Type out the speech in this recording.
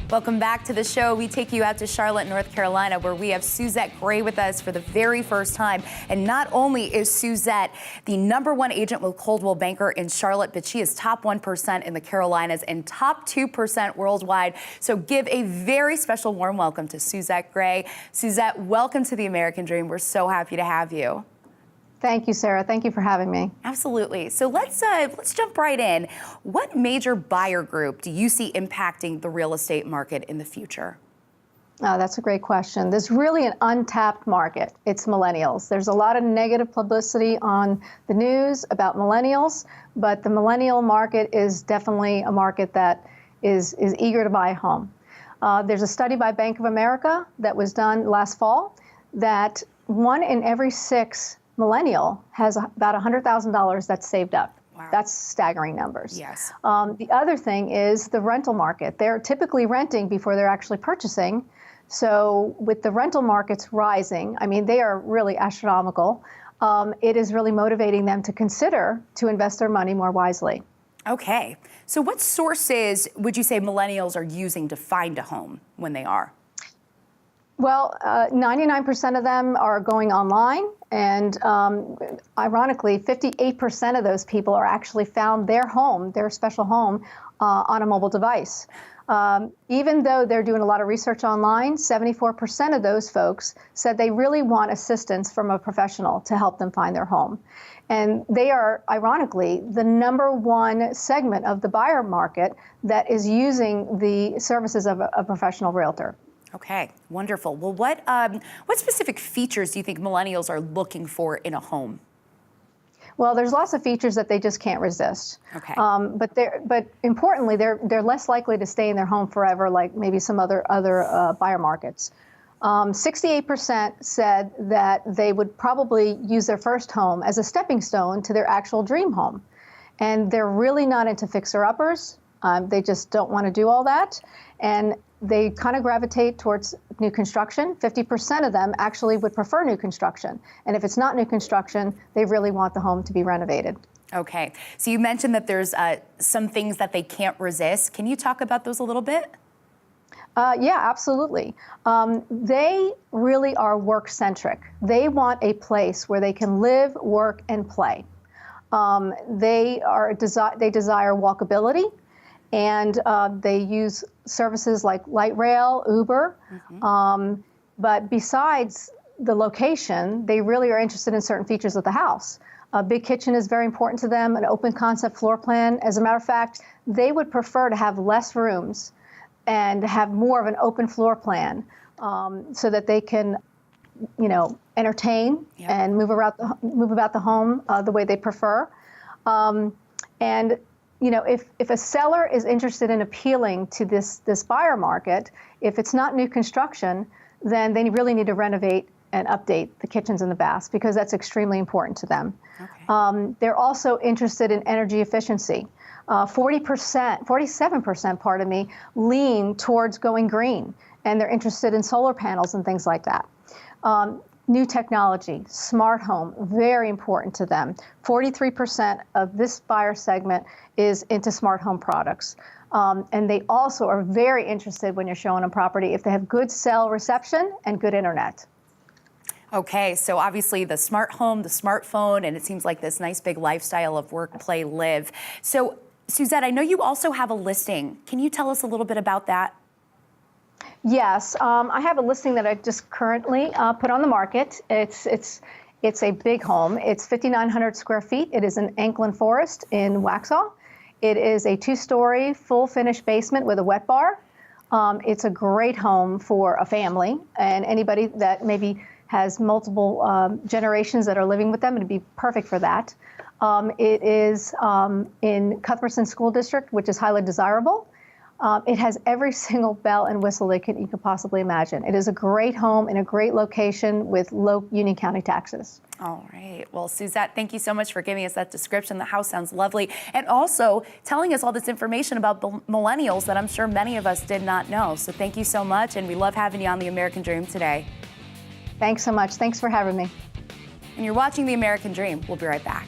Welcome back to the show. We take you out to Charlotte, North Carolina, where we have Suzette Gray with us for the very first time. And not only is Suzette the #1 agent with Coldwell Banker in Charlotte, but she is top 1% in the Carolinas and top 2% worldwide. So give a very special warm welcome to Suzette Gray. Suzette, welcome to the American Dream. We're so happy to have you. Thank you, Sarah. Thank you for having me. Absolutely. So let's jump right in. What major buyer group do you see impacting the real estate market in the future? Oh, that's a great question. There's really an untapped market. It's millennials. There's a lot of negative publicity on the news about millennials, but the millennial market is definitely a market that is eager to buy a home. There's a study by Bank of America that was done last fall that 1 in every 6 millennial has about $100,000 that's saved up. Wow. That's staggering numbers. Yes. The other thing is the rental market. They're typically renting before they're actually purchasing. So with the rental markets rising, I mean, they are really astronomical. It is really motivating them to consider to invest their money more wisely. Okay. So what sources would you say millennials are using to find a home when they are? Well, 99% of them are going online, and ironically, 58% of those people are actually found their home, their special home, on a mobile device. Even though they're doing a lot of research online, 74% of those folks said they really want assistance from a professional to help them find their home. And they are, ironically, the #1 segment of the buyer market that is using the services of a professional realtor. Okay, wonderful. Well, what specific features do you think millennials are looking for in a home? Well, there's lots of features that they just can't resist. Okay. But importantly, they're less likely to stay in their home forever, like maybe some other buyer markets. 68% said that they would probably use their first home as a stepping stone to their actual dream home, and they're really not into fixer-uppers. They just don't want to do all that, and they kind of gravitate towards new construction. 50% of them actually would prefer new construction. And if it's not new construction, they really want the home to be renovated. Okay. So you mentioned that there's some things that they can't resist. Can you talk about those a little bit? Yeah, absolutely. They really are work-centric. They want a place where they can live, work, and play. They desire walkability. And they use services like light rail, Uber. Mm-hmm. But besides the location, they really are interested in certain features of the house. A big kitchen is very important to them, an open concept floor plan. As a matter of fact, they would prefer to have less rooms and have more of an open floor plan so that they can, entertain and move about the home the way they prefer. If a seller is interested in appealing to this buyer market, if it's not new construction, then they really need to renovate and update the kitchens and the baths because that's extremely important to them. Okay. They're also interested in energy efficiency. 47%, lean towards going green, and they're interested in solar panels and things like that. New technology, smart home, very important to them. 43% of this buyer segment is into smart home products. And they also are very interested when you're showing them property if they have good cell reception and good internet. Okay, so obviously the smart home, the smartphone, and it seems like this nice big lifestyle of work, play, live. So Suzette, I know you also have a listing. Can you tell us a little bit about that? Yes, I have a listing that I just currently put on the market. It's a big home. It's 5,900 square feet. It is in Anklin Forest in Waxhaw. It is a 2-story, full finished basement with a wet bar. It's a great home for a family and anybody that maybe has multiple generations that are living with them. It'd be perfect for that. It is in Cuthbertson School District, which is highly desirable. It has every single bell and whistle you could possibly imagine. It is a great home in a great location with low Union County taxes. All right. Well, Suzette, thank you so much for giving us that description. The house sounds lovely. And also telling us all this information about millennials that I'm sure many of us did not know. So thank you so much. And we love having you on The American Dream today. Thanks so much. Thanks for having me. And you're watching The American Dream. We'll be right back.